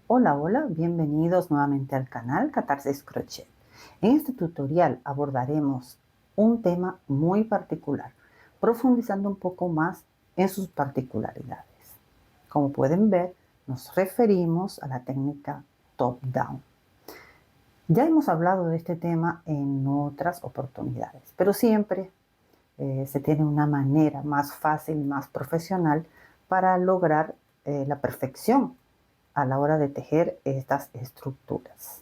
Hola, hola, bienvenidos nuevamente al canal Catarsis Crochet. En este tutorial abordaremos un tema muy particular, profundizando un poco más en sus particularidades. Como pueden ver, nos referimos a la técnica top-down. Ya hemos hablado de este tema en otras oportunidades, pero siempre se tiene una manera más fácil y más profesional para lograr la perfección a la hora de tejer estas estructuras.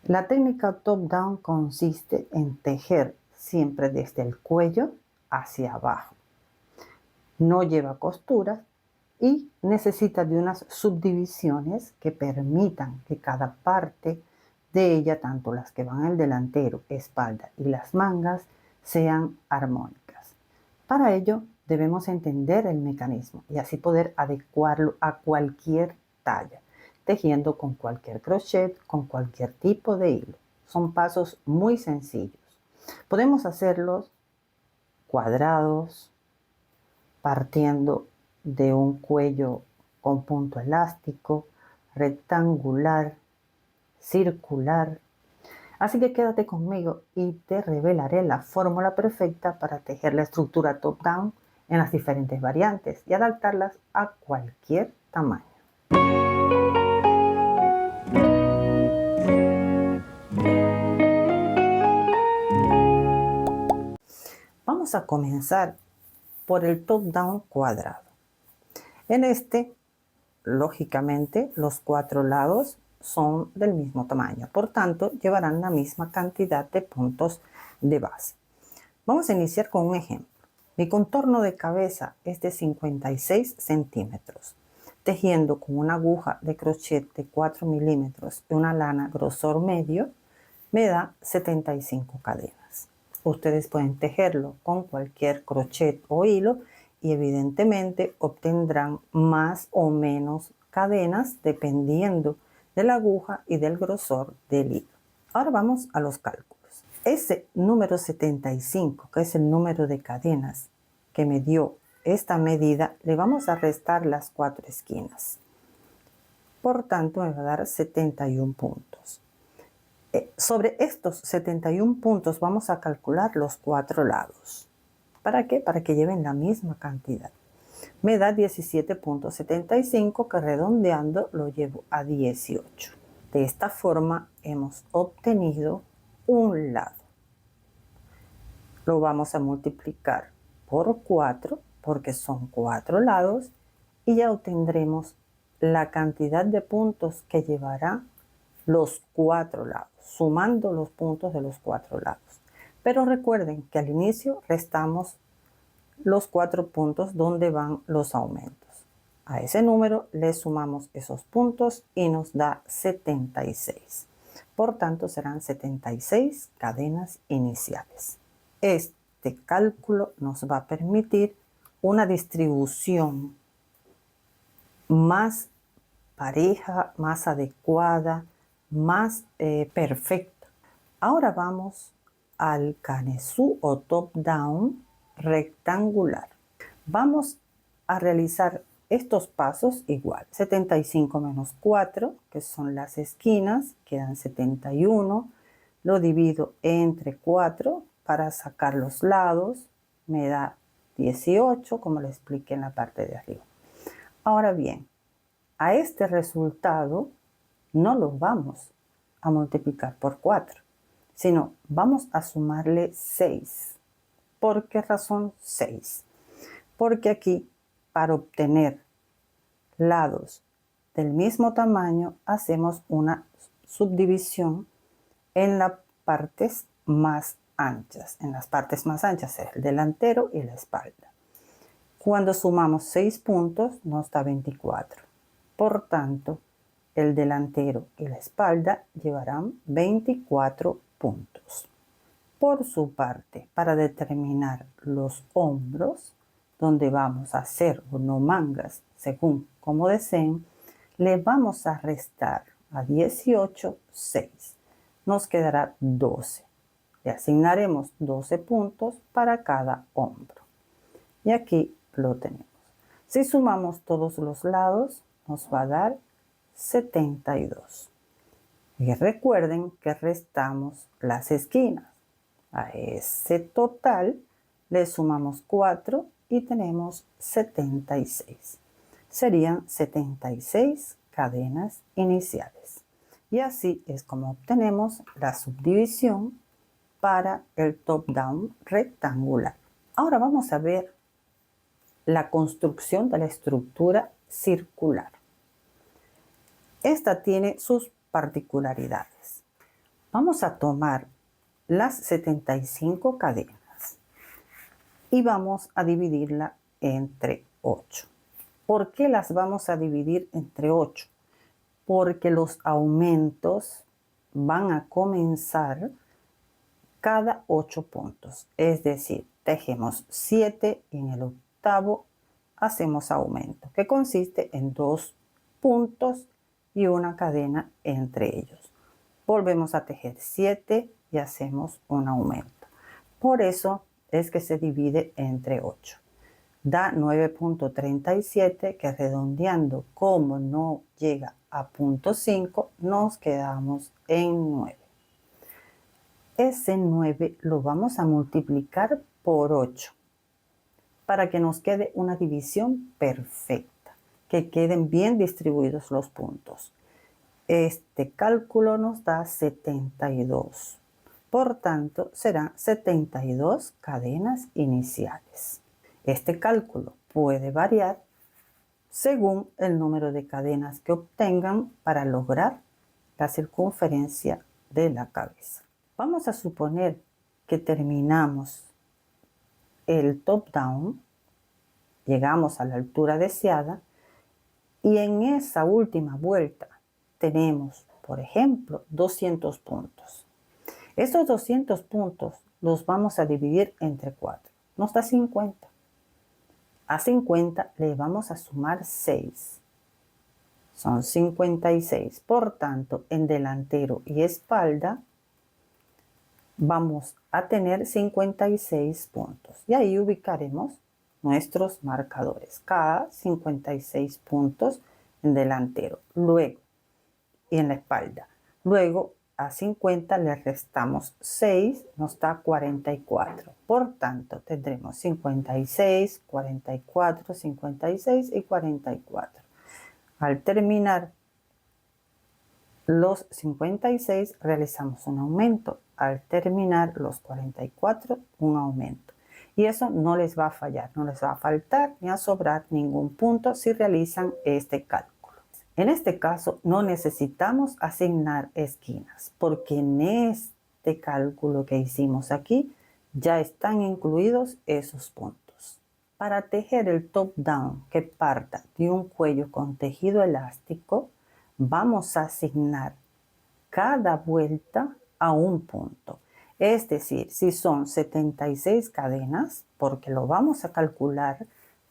La técnica top-down consiste en tejer siempre desde el cuello hacia abajo. No lleva costuras y necesita de unas subdivisiones que permitan que cada parte de ella, tanto las que van al delantero, espalda y las mangas, sean armónicas. Para ello debemos entender el mecanismo y así poder adecuarlo a cualquier talla, tejiendo con cualquier crochet, con cualquier tipo de hilo. Son pasos muy sencillos. Podemos hacerlos cuadrados, partiendo de un cuello con punto elástico, rectangular, circular. Así que quédate conmigo y te revelaré la fórmula perfecta para tejer la estructura top-down en las diferentes variantes y adaptarlas a cualquier tamaño. Vamos a comenzar por el top-down cuadrado. En este, lógicamente, los cuatro lados son del mismo tamaño, por tanto, llevarán la misma cantidad de puntos de base. Vamos a iniciar con un ejemplo. Mi contorno de cabeza es de 56 centímetros. Tejiendo con una aguja de crochet de 4 milímetros y una lana grosor medio, me da 75 cadenas. Ustedes pueden tejerlo con cualquier crochet o hilo y evidentemente obtendrán más o menos cadenas dependiendo de la aguja y del grosor del hilo. Ahora vamos a los cálculos. Ese número 75, que es el número de cadenas que me dio esta medida, le vamos a restar las 4 esquinas. Por tanto, me va a dar 71 puntos. Sobre estos 71 puntos vamos a calcular los 4 lados. ¿Para qué? Para que lleven la misma cantidad. Me da 17.75, que redondeando lo llevo a 18. De esta forma hemos obtenido un lado. Lo vamos a multiplicar por 4 porque son 4 lados y ya obtendremos la cantidad de puntos que llevará los 4 lados, sumando los puntos de los 4 lados. Pero recuerden que al inicio restamos los 4 puntos donde van los aumentos. A ese número le sumamos esos puntos y nos da 76. Por tanto, serán 76 cadenas iniciales. Este cálculo nos va a permitir una distribución más pareja, más adecuada, más perfecta. Ahora vamos al canesú o top down rectangular. Vamos a realizar estos pasos igual. 75 menos 4, que son las esquinas, quedan 71. Lo divido entre 4 para sacar los lados. Me da 18, como le expliqué en la parte de arriba. Ahora bien, a este resultado no lo vamos a multiplicar por 4, sino vamos a sumarle 6. ¿Por qué razón 6? Porque aquí, para obtener lados del mismo tamaño, hacemos una subdivisión en las partes más anchas. En las partes más anchas es el delantero y la espalda. Cuando sumamos 6 puntos, nos da 24. Por tanto, el delantero y la espalda llevarán 24 puntos. Por su parte, para determinar los hombros, donde vamos a hacer o no mangas, según como deseen, le vamos a restar a 18, 6. Nos quedará 12. Le asignaremos 12 puntos para cada hombro. Y aquí lo tenemos. Si sumamos todos los lados, nos va a dar 72. Y recuerden que restamos las esquinas. A ese total le sumamos 4 y tenemos 76. Serían 76 cadenas iniciales. Y así es como obtenemos la subdivisión para el top-down rectangular. Ahora vamos a ver la construcción de la estructura circular. Esta tiene sus particularidades. Vamos a tomar las 75 cadenas y vamos a dividirla entre 8. ¿Por qué las vamos a dividir entre 8? Porque los aumentos van a comenzar cada 8 puntos. Es decir, tejemos 7 y en el octavo hacemos aumento, que consiste en 2 puntos y una cadena entre ellos. Volvemos a tejer 7 y hacemos un aumento. Por eso es que se divide entre 8. Da 9.37, que redondeando, como no llega a 0.5, nos quedamos en 9. Ese 9 lo vamos a multiplicar por 8 para que nos quede una división perfecta, que queden bien distribuidos los puntos. Este cálculo nos da 72. Por tanto, serán 72 cadenas iniciales. Este cálculo puede variar según el número de cadenas que obtengan para lograr la circunferencia de la cabeza. Vamos a suponer que terminamos el top down, llegamos a la altura deseada y en esa última vuelta tenemos, por ejemplo, 200 puntos. Estos 200 puntos los vamos a dividir entre 4. Nos da 50. A 50 le vamos a sumar 6. Son 56. Por tanto, en delantero y espalda vamos a tener 56 puntos. Y ahí ubicaremos nuestros marcadores. Cada 56 puntos en delantero. Luego, y en la espalda. Luego, a 50 le restamos 6, nos da 44. Por tanto, tendremos 56, 44, 56 y 44. Al terminar los 56, realizamos un aumento. Al terminar los 44, un aumento. Y eso no les va a fallar, no les va a faltar ni a sobrar ningún punto si realizan este cálculo. En este caso no necesitamos asignar esquinas porque en este cálculo que hicimos aquí ya están incluidos esos puntos. Para tejer el top down que parta de un cuello con tejido elástico, vamos a asignar cada vuelta a un punto. Es decir, si son 76 cadenas, porque lo vamos a calcular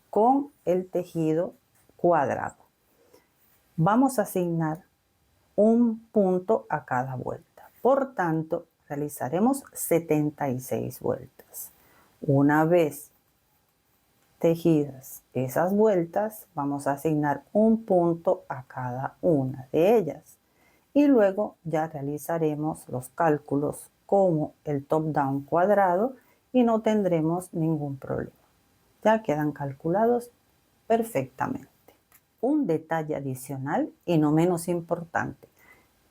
con el tejido cuadrado, vamos a asignar un punto a cada vuelta. Por tanto, realizaremos 76 vueltas. Una vez tejidas esas vueltas, vamos a asignar un punto a cada una de ellas. Y luego ya realizaremos los cálculos como el top-down cuadrado y no tendremos ningún problema. Ya quedan calculados perfectamente. Un detalle adicional y no menos importante.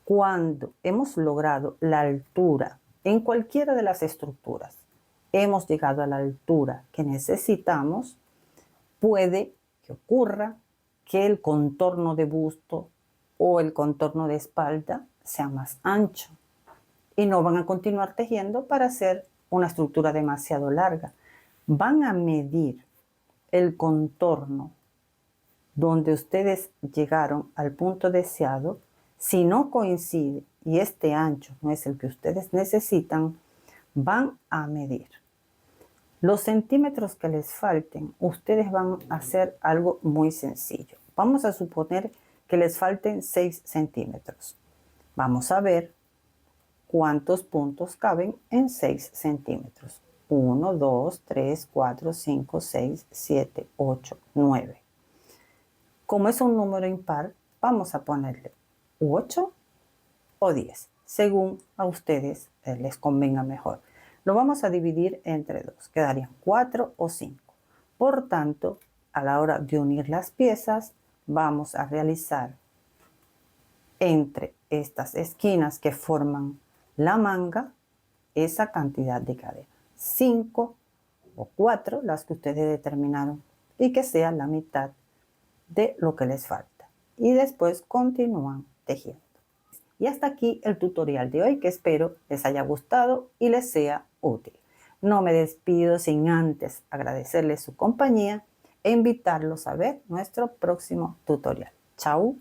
Cuando hemos logrado la altura en cualquiera de las estructuras, hemos llegado a la altura que necesitamos, puede que ocurra que el contorno de busto o el contorno de espalda sea más ancho y no van a continuar tejiendo para hacer una estructura demasiado larga. Van a medir el contorno donde ustedes llegaron al punto deseado. Si no coincide y este ancho no es el que ustedes necesitan, van a medir los centímetros que les falten. Ustedes van a hacer algo muy sencillo. Vamos a suponer que les falten 6 centímetros. Vamos a ver cuántos puntos caben en 6 centímetros. 1, 2, 3, 4, 5, 6, 7, 8, 9. Como es un número impar, vamos a ponerle 8 o 10, según a ustedes les convenga mejor. Lo vamos a dividir entre 2, quedarían 4 o 5. Por tanto, a la hora de unir las piezas, vamos a realizar entre estas esquinas que forman la manga esa cantidad de cadena. 5 o 4, las que ustedes determinaron, y que sea la mitad de lo que les falta. Y después continúan tejiendo. Y hasta aquí el tutorial de hoy, que espero les haya gustado y les sea útil. No me despido sin antes agradecerles su compañía e invitarlos a ver nuestro próximo tutorial. Chao.